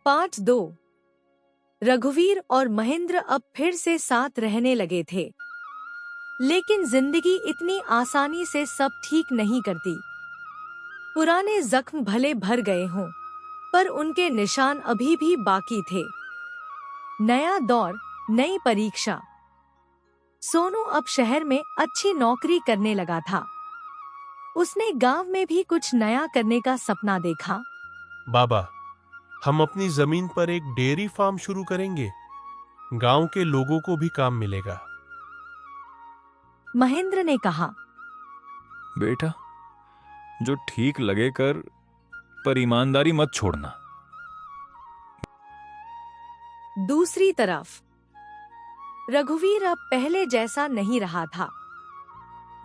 Part 2। रघुवीर और महेंद्र अब फिर से साथ रहने लगे थे, लेकिन जिंदगी इतनी आसानी से सब ठीक नहीं करती। पुराने जख्म भले भर गए हों, पर उनके निशान अभी भी बाकी थे। नया दौर, नई परीक्षा। सोनू अब शहर में अच्छी नौकरी करने लगा था। उसने गांव में भी कुछ नया करने का सपना देखा। बाबा, हम अपनी जमीन पर एक डेयरी फार्म शुरू करेंगे। गांव के लोगों को भी काम मिलेगा। महेंद्र ने कहा। बेटा, जो ठीक लगे कर, पर ईमानदारी मत छोड़ना। दूसरी तरफ रघुवीर अब पहले जैसा नहीं रहा था।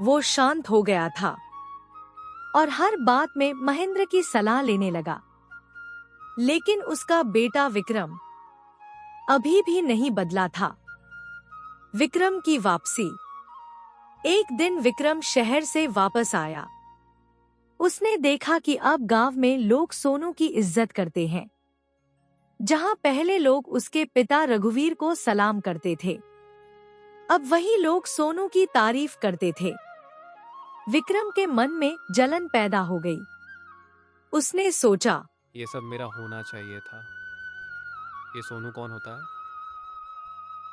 वो शांत हो गया था और हर बात में महेंद्र की सलाह लेने लगा। लेकिन उसका बेटा विक्रम अभी भी नहीं बदला था। विक्रम की वापसी। एक दिन विक्रम शहर से वापस आया। उसने देखा कि अब गांव में लोग सोनू की इज्जत करते हैं। जहां पहले लोग उसके पिता रघुवीर को सलाम करते थे, अब वही लोग सोनू की तारीफ करते थे। विक्रम के मन में जलन पैदा हो गई। उसने सोचा, ये सब मेरा होना चाहिए था। ये सोनू कौन होता है?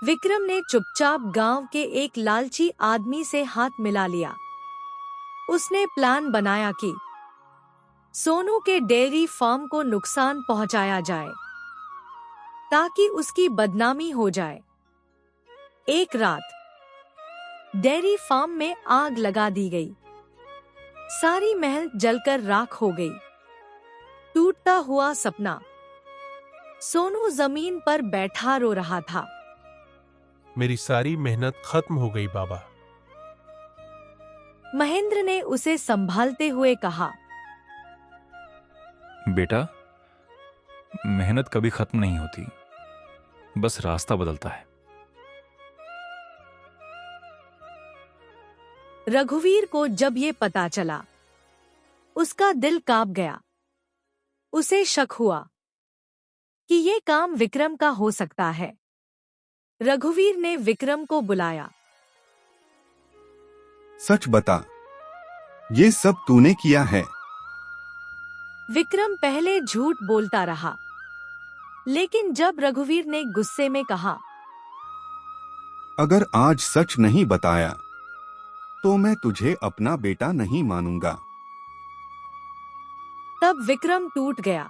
विक्रम ने चुपचाप गांव के एक लालची आदमी से हाथ मिला लिया। उसने प्लान बनाया कि सोनू के डेयरी फार्म को नुकसान पहुंचाया जाए, ताकि उसकी बदनामी हो जाए। एक रात डेयरी फार्म में आग लगा दी गई। सारी महल जलकर राख हो गई। टूटता हुआ सपना। सोनू जमीन पर बैठा रो रहा था। मेरी सारी मेहनत खत्म हो गई बाबा। महेंद्र ने उसे संभालते हुए कहा। बेटा, मेहनत कभी खत्म नहीं होती, बस रास्ता बदलता है। रघुवीर को जब ये पता चला, उसका दिल कांप गया। उसे शक हुआ कि ये काम विक्रम का हो सकता है। रघुवीर ने विक्रम को बुलाया। सच बता, ये सब तूने किया है? विक्रम पहले झूठ बोलता रहा, लेकिन जब रघुवीर ने गुस्से में कहा, अगर आज सच नहीं बताया तो मैं तुझे अपना बेटा नहीं मानूंगा। तब विक्रम टूट गया।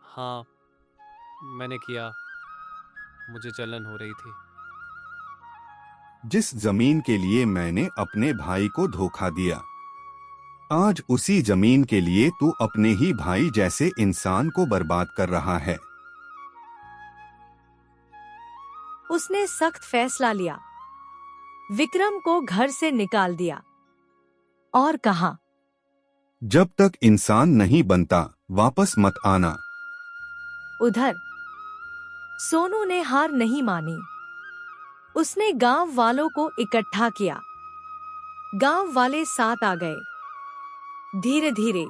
हाँ, मैंने किया। मुझे जलन हो रही थी। जिस जमीन के लिए मैंने अपने भाई को धोखा दिया, आज उसी जमीन के लिए तू अपने ही भाई जैसे इंसान को बर्बाद कर रहा है। उसने सख्त फैसला लिया। विक्रम को घर से निकाल दिया और कहा, जब तक इंसान नहीं बनता वापस मत आना। उधर सोनू ने हार नहीं मानी। उसने गांव वालों को इकट्ठा किया। गांव वाले साथ आ गए। धीरे धीरे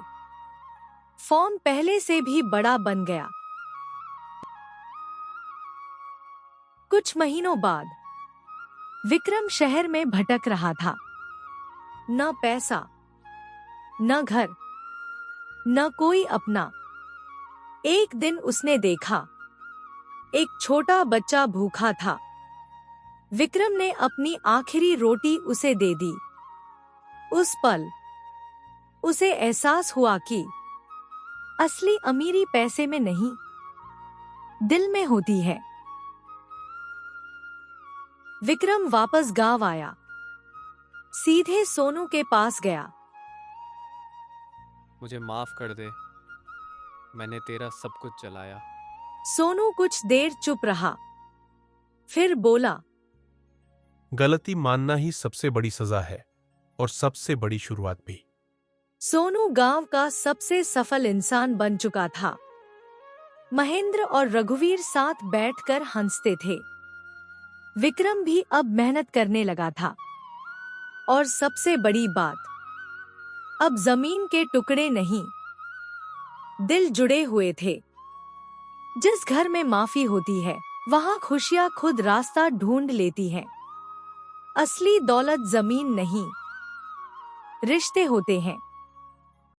फॉर्म पहले से भी बड़ा बन गया। कुछ महीनों बाद विक्रम शहर में भटक रहा था। न पैसा, न घर, न कोई अपना। एक दिन उसने देखा, एक छोटा बच्चा भूखा था। विक्रम ने अपनी आखिरी रोटी उसे दे दी। उस पल उसे एहसास हुआ कि असली अमीरी पैसे में नहीं, दिल में होती है। विक्रम वापस गांव आया। सीधे सोनू के पास गया। मुझे माफ कर दे, मैंने तेरा सब कुछ चलाया। सोनू कुछ देर चुप रहा, फिर बोला, गलती मानना ही सबसे बड़ी सजा है और सबसे बड़ी शुरुआत भी। सोनू गांव का सबसे सफल इंसान बन चुका था। महेंद्र और रघुवीर साथ बैठकर हंसते थे। विक्रम भी अब मेहनत करने लगा था। और सबसे बड़ी बात, अब जमीन के टुकड़े नहीं, दिल जुड़े हुए थे। जिस घर में माफी होती है वहाँ खुशियाँ खुद रास्ता ढूंढ लेती हैं। असली दौलत जमीन नहीं, रिश्ते होते हैं।